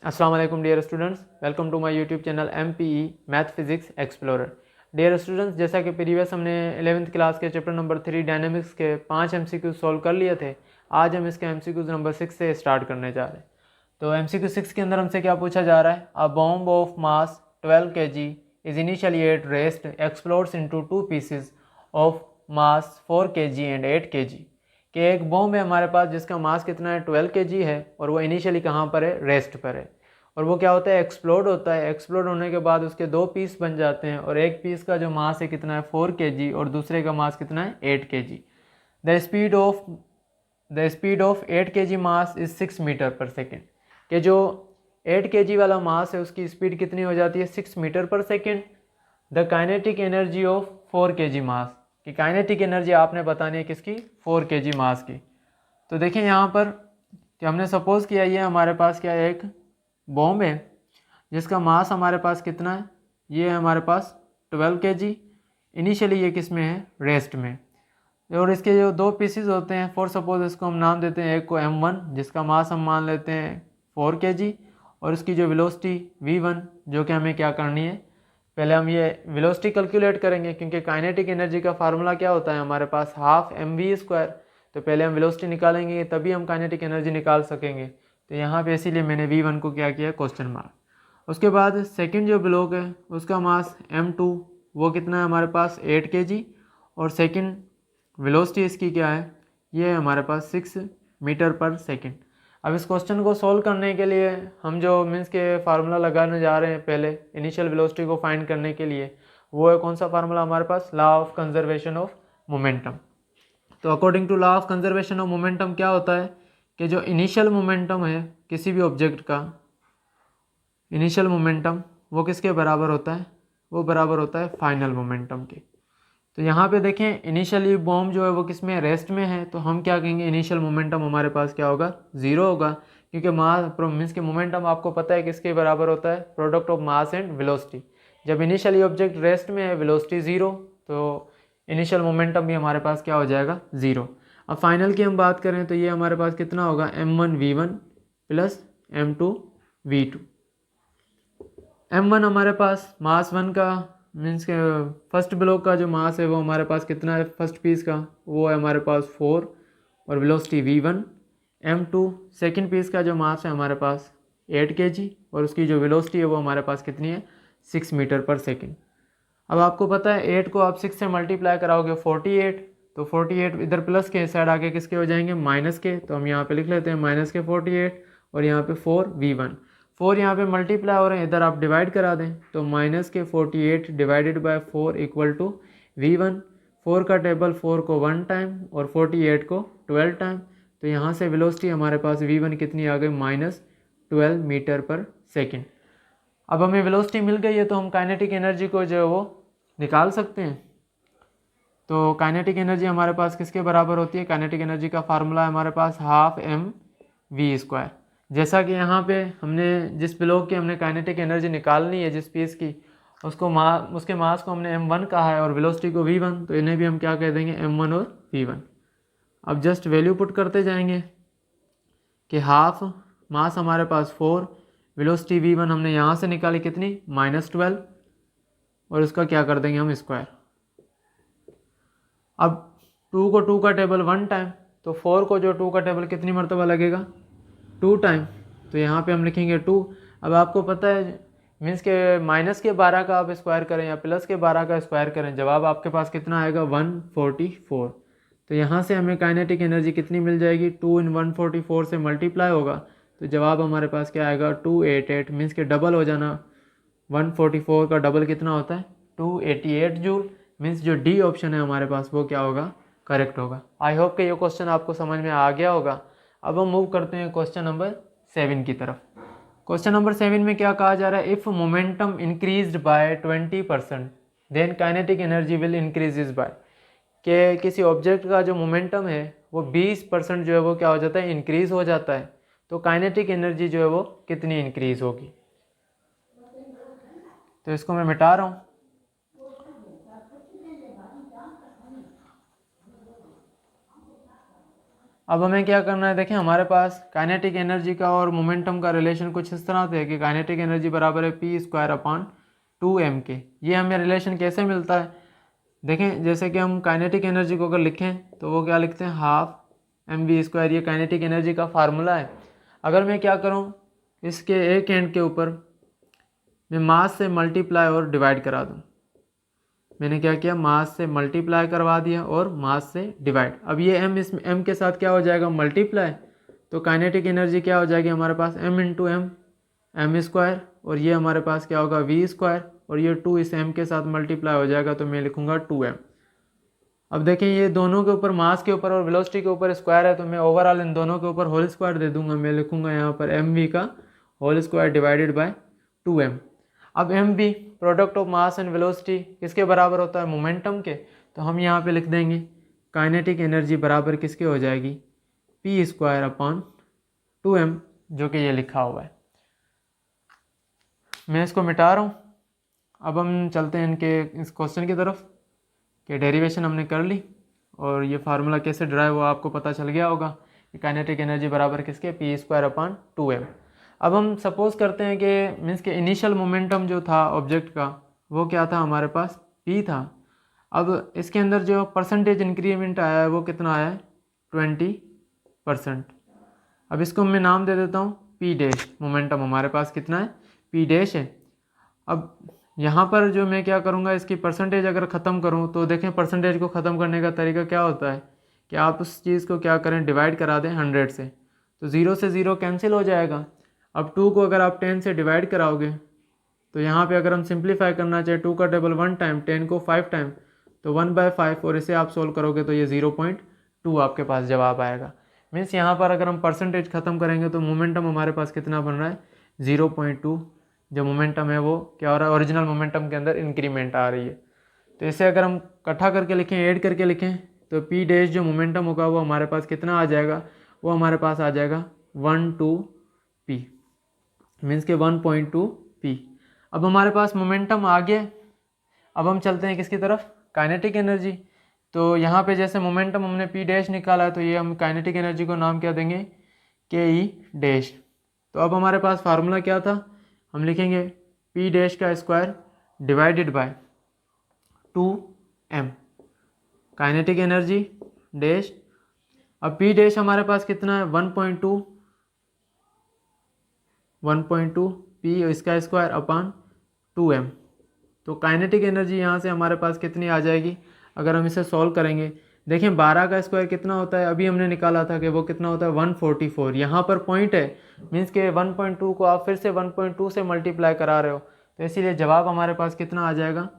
अस्सलाम वालेकुम dear students, welcome to my YouTube channel MPE math physics explorer. Dear students, जैसा कि previous हमने 11th क्लास के चैप्टर नंबर 3 डायनेमिक्स के 5 MCQ सॉल्व कर लिए थे। आज हम इसके MCQ नंबर 6 से स्टार्ट करने जा रहे हैं। तो MCQ 6 के अंदर हमसे क्या पूछा जा रहा है? A bomb of mass 12 kg is initially at rest explodes into 2 pieces of mass 4 kg and 8 kg। कि एक बॉम्ब है हमारे पास जिसका मास कितना है 12 kg है और वो इनिशियली कहाँ पर है? रेस्ट पर है। और वो क्या होता है? एक्सप्लोड होता है। एक्सप्लोड होने के बाद उसके दो पीस बन जाते हैं और एक पीस का जो मास है कितना है 4 kg और दूसरे का मास कितना है 8 kg। The speed of 8 kg mass is 6 metre per second. कि जो 8 kg वाला मास है उसकी स्पीड कितनी हो जाती है? 6 metre per second. The kinetic energy of 4 kg मास, कि काइनेटिक एनर्जी आपने बतानी है किसकी? 4 kg मास की। तो देखिए यहाँ पर कि हमने सपोज किया ये हमारे पास क्या है? एक बॉम्ब है जिसका मास हमारे पास कितना है? ये है हमारे पास 12 kg। इनिशियली ये किस में है? रेस्ट में। और इसके जो दो पीसीज होते हैं, फॉर सपोज इसको हम नाम देते हैं, एक को M1 जिसका मास हम मान लेते हैं 4 kg और इसकी जो वेलोसिटी V1 जो कि हमें क्या करनी है? पहले हम ये वेलोसिटी कैलकुलेट करेंगे क्योंकि काइनेटिक एनर्जी का फार्मूला क्या होता है हमारे पास? Half mv²। तो पहले हम वेलोसिटी निकालेंगे तभी हम काइनेटिक एनर्जी निकाल सकेंगे। तो यहाँ पे इसीलिए मैंने V1 को क्या किया? Question mark. उसके बाद सेकंड जो ब्लॉक है उसका मास M2, वो कितना है हमारे पास? 8 kg और सेकंड वेलोसिटी इसकी क्या है? ये है हमारे पास 6 मीटर पर सेकंड। अब इस क्वेश्चन को सोल्व करने के लिए हम जो मीन्स के फार्मूला लगाने जा रहे हैं पहले इनिशियल वेलोसिटी को फाइंड करने के लिए, वो है कौन सा फार्मूला हमारे पास? Law of conservation of momentum. तो according to law of conservation of momentum क्या होता है कि जो इनिशियल मोमेंटम है किसी भी ऑब्जेक्ट का, इनिशियल मोमेंटम वो किसके बराबर होता है? वो बराबर होता है फाइनल मोमेंटम के। तो यहाँ पे देखें इनिशियली बॉम्ब जो है वो किस में? रेस्ट में है। तो हम क्या कहेंगे? इनिशियल मोमेंटम हमारे पास क्या होगा? ज़ीरो होगा, क्योंकि मास मीन्स के मोमेंटम आपको पता है किसके बराबर होता है? Product of mass and velocity. जब इनिशियली ऑब्जेक्ट रेस्ट में है, वेलोसिटी ज़ीरो, तो इनिशियल मोमेंटम भी हमारे पास क्या हो जाएगा? ज़ीरो। अब फाइनल की हम बात करें तो ये हमारे पास कितना होगा? M1 V1 plus M2 V2। M1 हमारे पास मास 1 का मीन्स के फर्स्ट ब्लॉक का जो मास है वो हमारे पास कितना है? फर्स्ट पीस का वो है हमारे पास 4 और velocity V1। M2 second piece का जो मास है हमारे पास 8 kg और उसकी जो वेलोसिटी है वो हमारे पास कितनी है? 6 मीटर पर सेकंड। अब आपको पता है 8 को आप 6 से मल्टीप्लाई कराओगे 48, तो 48 इधर प्लस के साइड आके किसके हो जाएंगे? माइनस के। तो हम यहाँ पे लिख लेते हैं माइनस के 48 और यहाँ पे 4V1। 4 यहाँ पे मल्टीप्लाई हो रहे हैं, इधर आप डिवाइड करा दें तो माइनस के 48 divided by 4 equal to V1। 4 का टेबल 4 को 1 टाइम और 48 को 12 टाइम। तो यहाँ से वेलोसिटी हमारे पास V1 कितनी आ गई? -12 मीटर पर सेकेंड। अब हमें वेलोसिटी मिल गई है तो हम काइनेटिक एनर्जी को जो है वो निकाल सकते हैं। तो काइनेटिक एनर्जी हमारे पास किसके बराबर होती है? काइनेटिक एनर्जी का फार्मूला है हमारे पास हाफ mv²। जैसा कि यहाँ पे हमने जिस ब्लॉक की हमने काइनेटिक एनर्जी निकालनी है जिस पीस की, उसको उसके मास को हमने M1 कहा है और वेलोसिटी को V1, तो इन्हें भी हम क्या कह देंगे? M1 और V1। अब जस्ट वैल्यू पुट करते जाएंगे कि हाफ मास हमारे पास 4, वेलोसिटी V1 हमने यहाँ से निकाली कितनी? -12 और इसका क्या कर देंगे हम? स्क्वायर। अब 2 को 2 का टेबल 1 टाइम, तो 4 को जो 2 का टेबल कितनी मरतबा लगेगा? 2 टाइम। तो यहाँ पे हम लिखेंगे 2। अब आपको पता है मीन्स के माइनस के 12 का आप स्क्वायर करें या प्लस के 12 का स्क्वायर करें, जवाब आपके पास कितना आएगा? 144। तो यहाँ से हमें काइनेटिक एनर्जी कितनी मिल जाएगी? 2 इन 144 से मल्टीप्लाई होगा तो जवाब हमारे पास क्या आएगा? 288। मीन्स के डबल हो जाना, 144 का डबल कितना होता है? 288 जूल। मीन्स जो डी ऑप्शन है हमारे पास वो क्या होगा? करेक्ट होगा। आई होप कि ये क्वेश्चन आपको समझ में आ गया होगा। अब हम मूव करते हैं क्वेश्चन नंबर 7 की तरफ। क्वेश्चन नंबर 7 में क्या कहा जा रहा है? If momentum increased by 20% then kinetic energy will increases by. कि किसी ऑब्जेक्ट का जो मोमेंटम है वो 20% जो है वो क्या हो जाता है? इंक्रीज हो जाता है। तो काइनेटिक एनर्जी जो है वो कितनी इंक्रीज होगी? तो इसको मैं मिटा रहा हूँ। अब हमें क्या करना है, देखें हमारे पास काइनेटिक एनर्जी का और मोमेंटम का रिलेशन कुछ इस तरह से है कि काइनेटिक एनर्जी बराबर है p²/2m के। ये हमें रिलेशन कैसे मिलता है, देखें जैसे कि हम काइनेटिक एनर्जी को अगर लिखें तो वो क्या लिखते हैं, हाफ mv²। ये काइनेटिक एनर्जी का फार्मूला है। अगर मैं क्या करूँ, इसके एक एंड के ऊपर मैं मास से मल्टीप्लाई और डिवाइड करा दूँ। मैंने क्या किया, मास से मल्टीप्लाई करवा दिया और मास से डिवाइड। अब ये m इसमें m के साथ क्या हो जाएगा, मल्टीप्लाई, तो काइनेटिक एनर्जी क्या हो जाएगी हमारे पास m इंटू एम, m², और ये हमारे पास क्या होगा v², और ये 2 इस m के साथ मल्टीप्लाई हो जाएगा तो मैं लिखूंगा 2m। अब देखें ये दोनों के ऊपर, मास के ऊपर और वेलोसिटी के ऊपर स्क्वायर है, तो मैं ओवरऑल इन दोनों के ऊपर होल स्क्वायर दे दूंगा। मैं लिखूंगा यहाँ पर mv का whole square divided by 2m। अब mv product of mass and velocity किसके बराबर होता है, मोमेंटम के। तो हम यहाँ पे लिख देंगे काइनेटिक एनर्जी बराबर किसके हो जाएगी, p²/2m, जो कि ये लिखा हुआ है। मैं इसको मिटा रहा हूँ। अब हम चलते हैं इनके इस क्वेश्चन की तरफ कि डेरिवेशन हमने कर ली और ये फार्मूला कैसे ड्राइव हुआ आपको पता चल गया होगा कि काइनेटिक एनर्जी बराबर किसके, p²/2m। अब हम सपोज करते हैं कि मीन्स के इनिशियल मोमेंटम जो था ऑब्जेक्ट का वो क्या था, हमारे पास p था। अब इसके अंदर जो परसेंटेज इंक्रीमेंट आया है वो कितना आया है, 20%। अब इसको मैं नाम दे देता हूँ p डैश। मोमेंटम हमारे पास कितना है, p डैश है। अब यहाँ पर जो मैं क्या करूँगा, इसकी परसेंटेज अगर ख़त्म करूँ तो देखें परसेंटेज को ख़त्म करने का तरीका क्या होता है कि आप उस चीज़ को क्या करें, डिवाइड करा दें 100 से, तो 0 से 0 कैंसिल हो जाएगा। अब 2 को अगर आप 10 से डिवाइड कराओगे तो यहाँ पे अगर हम सिंप्लीफाई करना चाहें 2 का टेबल 1 टाइम, 10 को 5 टाइम, तो 1/5, और इसे आप सोल्व करोगे तो ये 0.2 आपके पास जवाब आएगा। मीन्स यहाँ पर अगर हम परसेंटेज ख़त्म करेंगे तो मोमेंटम हमारे पास कितना बन रहा है, 0.2। जो मोमेंटम है वो क्या हो रहा है, ओरिजिनल मोमेंटम के अंदर इंक्रीमेंट आ रही है। तो इसे अगर हम इकट्ठा करके लिखें, ऐड करके लिखें, तो p डैश जो मोमेंटम होगा वो हमारे पास कितना आ जाएगा, वो हमारे पास आ जाएगा 1/2p, मीन्स के 1.2p। अब हमारे पास मोमेंटम आ गया। अब हम चलते हैं किसकी तरफ, काइनेटिक एनर्जी। तो यहाँ पे जैसे मोमेंटम हमने p डैश निकाला है तो ये हम काइनेटिक एनर्जी को नाम क्या देंगे, ke डैश। तो अब हमारे पास फार्मूला क्या था, हम लिखेंगे p डैश का square divided by 2m, kinetic energy dash. अब p डैश हमारे पास कितना है, 1.2 p इसका स्क्वायर अपान 2m। तो काइनेटिक एनर्जी यहाँ से हमारे पास कितनी आ जाएगी, अगर हम इसे सॉल्व करेंगे, देखें 12 का स्क्वायर कितना होता है, अभी हमने निकाला था कि वो कितना होता है 144। यहाँ पर पॉइंट है, मीन्स के 1.2 को आप फिर से 1.2 से मल्टीप्लाई करा रहे हो, तो इसीलिए जवाब हमारे पास कितना आ जाएगा,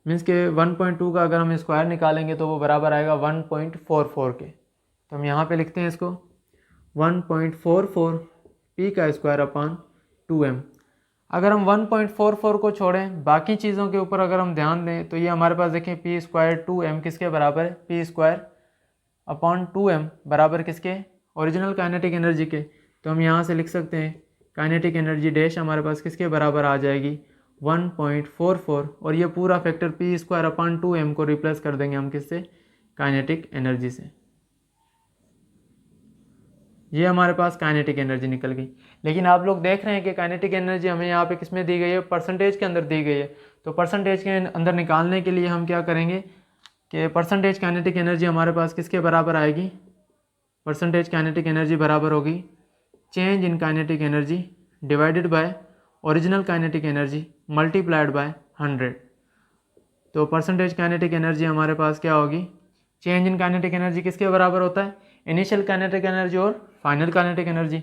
मीन्स के 1.2 का अगर हम स्क्वायर निकालेंगे तो वो बराबर आएगा 1.44 के। तो हम यहाँ पे लिखते हैं इसको 1.44 p का स्क्वायर अपान 2m। अगर हम 1.44 को छोड़ें, बाकी चीज़ों के ऊपर अगर हम ध्यान दें तो ये हमारे पास देखें p² 2m किसके बराबर है, p² अपॉन 2m बराबर किसके, ओरिजिनल काइनेटिक एनर्जी के। तो हम यहाँ से लिख सकते हैं काइनेटिक एनर्जी डैश हमारे पास किसके बराबर आ जाएगी, 1.44, और ये पूरा फैक्टर p² अपॉन 2m को रिप्लेस कर देंगे हम किससे, काइनेटिक एनर्जी से। ये हमारे पास काइनेटिक एनर्जी निकल गई। लेकिन आप लोग देख रहे हैं कि काइनेटिक एनर्जी हमें यहाँ पे किस में दी गई है, परसेंटेज के अंदर दी गई है। तो परसेंटेज के अंदर निकालने के लिए हम क्या करेंगे कि परसेंटेज काइनेटिक एनर्जी हमारे पास किसके बराबर आएगी, परसेंटेज काइनेटिक एनर्जी बराबर होगी change in kinetic energy divided bye original kinetic energy multiplied by 100। तो परसेंटेज काइनेटिक एनर्जी हमारे पास क्या होगी, चेंज इन काइनेटिक एनर्जी किसके बराबर होता है, इनिशियल काइनेटिक एनर्जी और फाइनल काइनेटिक एनर्जी।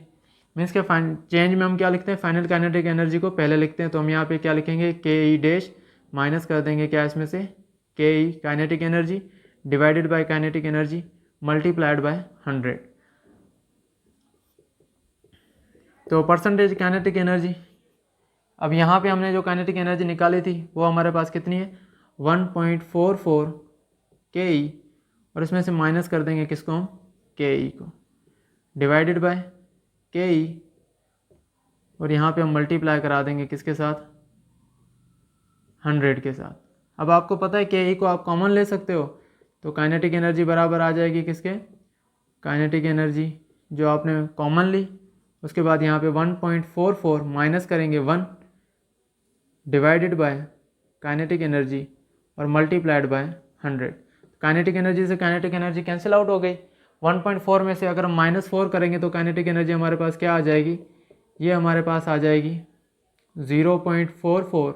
मीन्स के चेंज में हम क्या लिखते हैं, फाइनल काइनेटिक एनर्जी को पहले लिखते हैं। तो हम यहाँ पे क्या लिखेंगे, के ई डैश माइनस कर देंगे क्या इसमें से, K E kinetic energy divided by kinetic energy multiplied by 100। तो परसेंटेज काइनेटिक एनर्जी, अब यहाँ पे हमने जो काइनेटिक एनर्जी निकाली थी वो हमारे पास कितनी है, 1.44 के ई, और इसमें से माइनस कर देंगे किसको हम, के ई को, डिवाइडेड बाय के ई, और यहाँ पे हम मल्टीप्लाई करा देंगे किसके साथ, 100 के साथ। अब आपको पता है के ई को आप कॉमन ले सकते हो, तो काइनेटिक एनर्जी बराबर आ जाएगी किसके, काइनेटिक एनर्जी जो आपने कॉमन ली, उसके बाद यहाँ पे 1.44 माइनस करेंगे 1 डिवाइडेड बाय काइनेटिक एनर्जी और मल्टीप्लाइड बाय 100। काइनेटिक एनर्जी से काइनेटिक एनर्जी कैंसिल आउट हो गई। 1.4 में से अगर हम -4 करेंगे तो काइनेटिक एनर्जी हमारे पास क्या आ जाएगी, ये हमारे पास आ जाएगी 0.44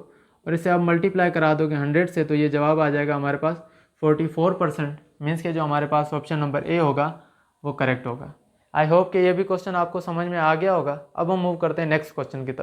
और इससे आप मल्टीप्लाई करा दोगे 100 से तो ये जवाब आ जाएगा हमारे पास 44%। मीन्स के जो हमारे पास ऑप्शन नंबर ए होगा वो करेक्ट होगा। आई होप कि ये भी क्वेश्चन आपको समझ में आ गया होगा। अब हम मूव करते हैं नेक्स्ट क्वेश्चन की तरफ।